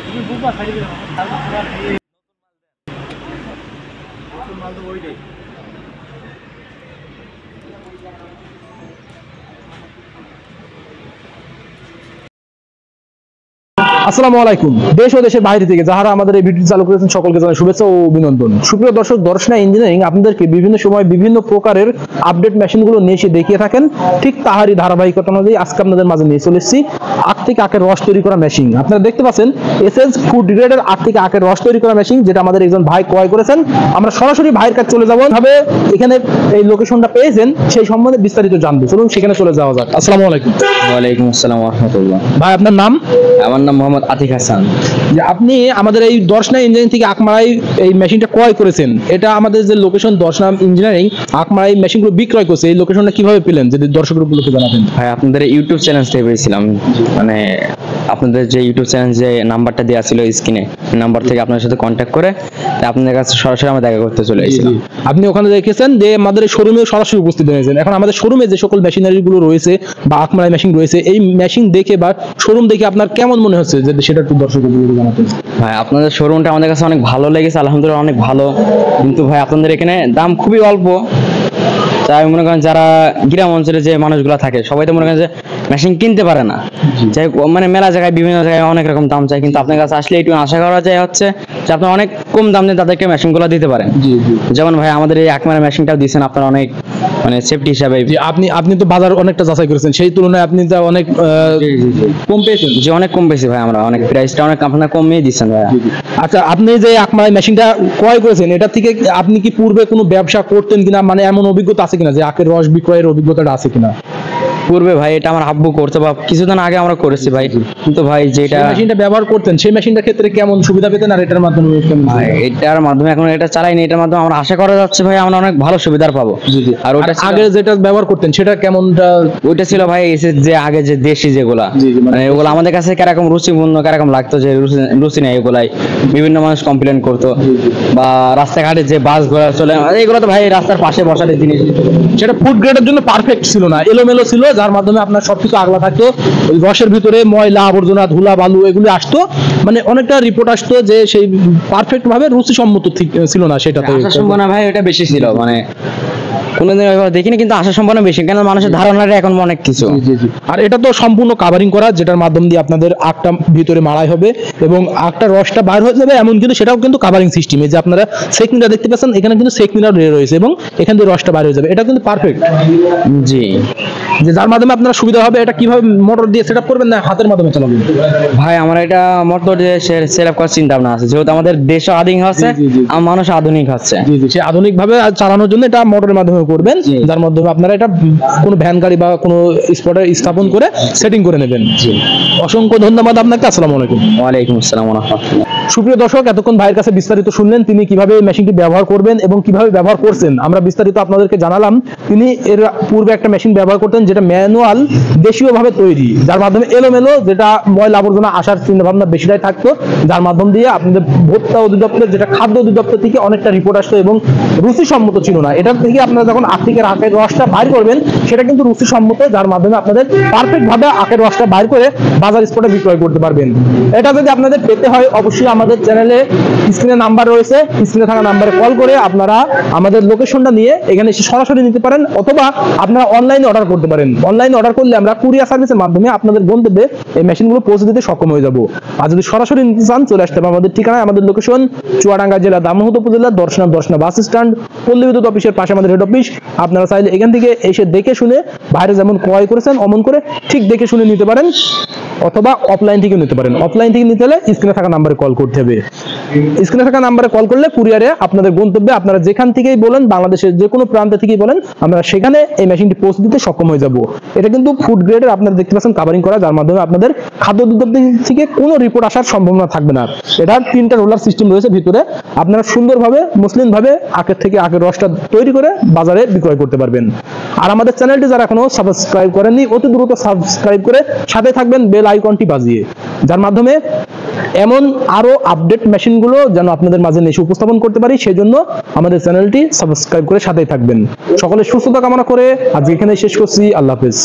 তুমি বুবা খাই দিবে তারপর তোমার এই নতুন মাল তো ওইটাই। আসসালামু আলাইকুম। দেশ ও দেশের বাইরে থেকে যারা আমাদের এই ভিডিও চালু করেছেন সকলকে জানাই শুভেচ্ছা ও অভিনন্দন। সুপ্রিয় দর্শক, দর্শনা ইঞ্জিনিয়ারিং আপনাদেরকে বিভিন্ন সময় বিভিন্ন প্রকারের আপডেট মেশিনগুলো নিয়ে এসে দেখিয়ে থাকেন। ঠিক তাহারই ধারাবাহিকতা অনুযায়ী আজকে আপনাদের মাঝে নিয়ে চলে এসেছি আখ থেকে আখের রস তৈরি করা মেশিন। আপনারা দেখতে পাচ্ছেন এসএস ফুড গ্রেডের আখ থেকে আখের রস তৈরি করা মেশিন, যেটা আমাদের একজন ভাই ক্রয় করেছেন। আমরা সরাসরি ভাইয়ের কাছে চলে যাবো, ভাবে এখানে এই লোকেশনটা পেয়েছেন সেই সম্বন্ধে বিস্তারিত জানবো। চলুন সেখানে চলে যাওয়া যাক। আসসালামু আলাইকুম। ওয়ালাইকুম আসসালাম ওয়া রাহমাতুল্লাহ। ভাই আপনার নাম? আমার নাম মোহাম্মদ আতিক হাসান। যে আপনি আমাদের এই দর্শনা ইঞ্জিনিয়ারিং থেকে আকমারাই এই মেশিনটা ক্রয় করেছেন, এটা আমাদের যে লোকেশন দর্শনা ইঞ্জিনিয়ারিং আকমারাই মেশিনগুলো বিক্রয় করছে, এই লোকেশনটা কিভাবে পেলেন যদি দর্শকের উপলক্ষে জানাতেন? ভাই আপনাদের ইউটিউব চ্যানেল থেকে পেয়েছিলাম, মানে আপনাদের যে ইউটিউব চ্যানেল যে নাম্বারটা দেওয়া ছিল স্ক্রিনে, নাম্বার থেকে আপনার সাথে কন্ট্যাক্ট করে আপনাদের কাছে সরাসরি আমরা দেখা করতে চলে এসেছিলাম। আপনি ওখানে দেখেছেন যে আমাদের শোরুমে সরাসরি উপস্থিত হয়েছেন। এখন আমাদের শোরুমে যে সকল মেশিনারি গুলো রয়েছে বা আকমারাই মেশিন রয়েছে, এই মেশিন দেখে বা শোরুম দেখে আপনার কেমন মনে হচ্ছে যে সেটা একটু দর্শকের উপলক্ষে জানাতেন। ভাই আপনাদের শোরুমটা আমাদের কাছে অনেক ভালো লেগেছে, আলহামদুলিল্লাহ অনেক ভালো। কিন্তু ভাই আপনাদের এখানে দাম খুবই অল্প। তাই মনে করেন যারা গ্রাম অঞ্চলে যে মানুষগুলো থাকে সবাই তো মনে করেন যে মেশিন কিনতে পারে না, যাই মানে মেলা জায়গায় বিভিন্ন জায়গায় অনেক রকম দাম চাই, কিন্তু আপনার কাছে আসলে একটু আশা করা যায় হচ্ছে যে আপনারা অনেক কম দাম দিয়ে তাদেরকে মেশিনগুলো দিতে পারেন। যেমন ভাই আমাদের এই আকমারা মেশিনটাও দিয়েছেন আপনারা অনেক মানে সেফটি হিসাবে। আপনি তো বাজার অনেকটা যাচাই করেছেন, সেই তুলনায় আপনি যা অনেক কম পেয়েছেন। যে অনেক কম পেয়েছি ভাই, আমরা অনেক প্রাইসটা অনেক আপনারা কমিয়ে দিচ্ছেন ভাই। আচ্ছা, আপনি যে আকমারাই মেশিনটা ক্রয় করেছেন, এটা থেকে আপনি কি পূর্বে কোনো ব্যবসা করতেন কিনা, মানে এমন অভিজ্ঞতা আছে কিনা যে আখের রস বিক্রয়ের অভিজ্ঞতাটা আছে কিনা? পূর্বে ভাই এটা আমার আব্বু করতে বা কিছুদিন আগে আমরা করেছি ভাই, কিন্তু ভাই যেটা মেশিনটা ব্যবহার করতেন সেই মেশিনটার ক্ষেত্রে কেমন সুবিধা পেতেন আর এটার মাধ্যমে ভাই এটার মাধ্যমে এখন এটা চালাইনি, এটার মাধ্যমে আমরা আশা করা যাচ্ছে ভাই আমরা অনেক ভালো সুবিধার পাবো। আর ওটা আগে যেটা ব্যবহার করতেন সেটা কেমনটা? ওইটা ছিল ভাই যে আগে যে দেশি যেগুলা, মানে ওগুলো আমাদের কাছে কিরকম রুচিপূর্ণ কিরকম লাগতো, যে রুচি নেই ওগুলাই বিভিন্ন মানুষ কমপ্লেন করতো। বা রাস্তাঘাটে যে বাস ঘোড়া চলে এগুলো তো ভাই রাস্তার পাশে বসার জিনিস, সেটা ফুড গ্রেডের জন্য পারফেক্ট ছিল না, এলোমেলো ছিল, যার মাধ্যমে আপনার সবকিছু আগলা থাকতো। ওই রসের ভিতরে ময়লা আবর্জনা ধুলা বালু এগুলি আসতো, মানে অনেকটা রিপোর্ট আসতো যে সেই পারফেক্ট ভাবে রুচিসম্মত ছিল না। সেটাতে আসার সম্ভাবনা ভাই ওটা বেশি ছিল, মানে কোনোদিন দেখিনি, কিন্তু আসার সম্ভাবনা বেশি, কেন মানুষের ধারণাটা এখন অনেক কিছু। আর এটা তো সম্পূর্ণ কাভারিং করা, যেটার মাধ্যম দিয়ে আপনাদের আখটা ভিতরে মাড়াই হবে এবং আখটা রসটা বাইর হয়ে যাবে, এমন কিন্তু সেটাও কিন্তু কাভারিং সিস্টেমে। যে আপনারা সেকমিনার দেখতে পাচ্ছেন, এখানে কিন্তু সেকমিনার রয়েছে এবং এখান দিয়ে রসটা বাইর হয়ে যাবে, এটা কিন্তু পারফেক্ট। জি, যে যার মাধ্যমে আপনারা সুবিধা হবে। এটা কিভাবে মোটর দিয়ে সেটআপ করবেন না হাতের মাধ্যমে চালাবেন? ভাই আমার এটা মোটর দিয়ে সেটআপ করার চিন্তা ভাবনা আছে, যেহেতু আমাদের দেশ আধুনিক হচ্ছে আর মানুষ আধুনিক হচ্ছে। সে আধুনিক ভাবে চালানোর জন্য এটা মোটরের মাধ্যমে করবেন, যার মাধ্যমে আপনারা এটা কোনো ভ্যান গাড়ি বা কোনো স্পটে স্থাপন করে সেটিং করে নেবেন। অসংখ্য ধন্যবাদ আপনাকে। আসসালামু আলাইকুম। ওয়ালাইকুম আসসালাম ওয়া রাহমাতুল্লাহ। সুপ্রিয় দর্শক, এতক্ষণ ভাইয়ের কাছে বিস্তারিত শুনলেন তিনি কিভাবে মেশিনটি ব্যবহার করবেন এবং কিভাবে ব্যবহার করছেন আমরা বিস্তারিত আপনাদেরকে জানালাম। তিনি এর পূর্বে একটা মেশিন ব্যবহার করতেন যেটা ম্যানুয়াল দেশীয় ভাবে তৈরি, যার মাধ্যমে এলোমেলো যেটা ময়লা আবর্জনা আসার চিন্তা ভাবনা বেশিটাই থাকতো, যার মাধ্যম দিয়ে আপনাদের ভোক্তা অধিদপ্তরের যেটা খাদ্য অধিদপ্তর থেকে অনেকটা রিপোর্ট আসতো এবং রুচিসম্মত ছিল না। এটার থেকে আপনারা যখন আখের রসটা বাইর করবেন সেটা কিন্তু রুচিসম্মত, যার মাধ্যমে আপনাদের পারফেক্ট ভাবে আখের রসটা বাইর করে বাজার স্পটে বিক্রয় করতে পারবেন। এটা যদি আপনাদের পেতে হয় অবশ্যই আমাদের চ্যানেলে স্ক্রিনে নাম্বার রয়েছে, স্ক্রিনে থাকা নাম্বারে কল করে আপনারা আমাদের লোকেশনটা নিয়ে এখানে এসে সরাসরি নিতে পারেন, অথবা আপনারা অনলাইনে অর্ডার করতে পারেন। অনলাইনে অর্ডার করলে আমরা কুরিয়ার সার্ভিসের মাধ্যমে আপনাদের গন্তব্যে এই মেশিনগুলো পৌঁছে দিতে সক্ষম হয়ে যাব। আর যদি সরাসরি নিতে চান চলে আসতে হবে আমাদের ঠিকানায়। আমাদের লোকেশন চুয়াডাঙ্গা জেলা দামোহদ উপজেলা দর্শনা বাস স্ট্যান্ড, পল্লী বিদ্যুৎ অফিসের পাশে আমাদের হেড অফিস। আপনারা চাইলে এখান থেকে এসে দেখে শুনে বাইরে যেমন ক্রয় করেছেন অমন করে ঠিক দেখে শুনে নিতে পারেন, অথবা অফলাইন থেকে নিতে পারেন। অফলাইন থেকে নিতে হলে স্ক্রিনে থাকা নাম্বারে কল করতে হবে। স্ক্রিনে থাকা নাম্বারে কল করলে কুরিয়ারে আপনাদের গন্তব্যে আপনারা যেখান থেকেই বলেন, বাংলাদেশের যে কোনো প্রান্ত থেকেই বলেন, আমরা সেখানে এই মেশিনটি পৌঁছে দিতে সক্ষম হয়ে যাব। এটা কিন্তু ফুড গ্রেডের আপনারা দেখতে পাচ্ছেন কাভারিং করা, যার মাধ্যমে আপনাদের খাদ্য অধিদপ্তর থেকে কোনো রিপোর্ট আসার সম্ভাবনা থাকবে না। এটার 3টা রোলার সিস্টেম রয়েছে ভিতরে, আপনারা সুন্দরভাবে মুসলিম ভাবে আখের থেকে আখের রসটা তৈরি করে বাজারে বিক্রয় করতে পারবেন। আর আমাদের চ্যানেলটি যারা এখনো সাবস্ক্রাইব করেননি অতি দ্রুত সাবস্ক্রাইব করে সাথে থাকবেন বেল আইকনটি বাজিয়ে, যার মাধ্যমে এমন আরো আপডেট মেশিনগুলো যেন আপনাদের মাঝে এসে উপস্থাপন করতে পারি, সেজন্য আমাদের চ্যানেলটি সাবস্ক্রাইব করে সাথেই থাকবেন। সকলের সুস্থতা কামনা করে আজ এখানে শেষ করছি। আল্লাহ হাফেজ।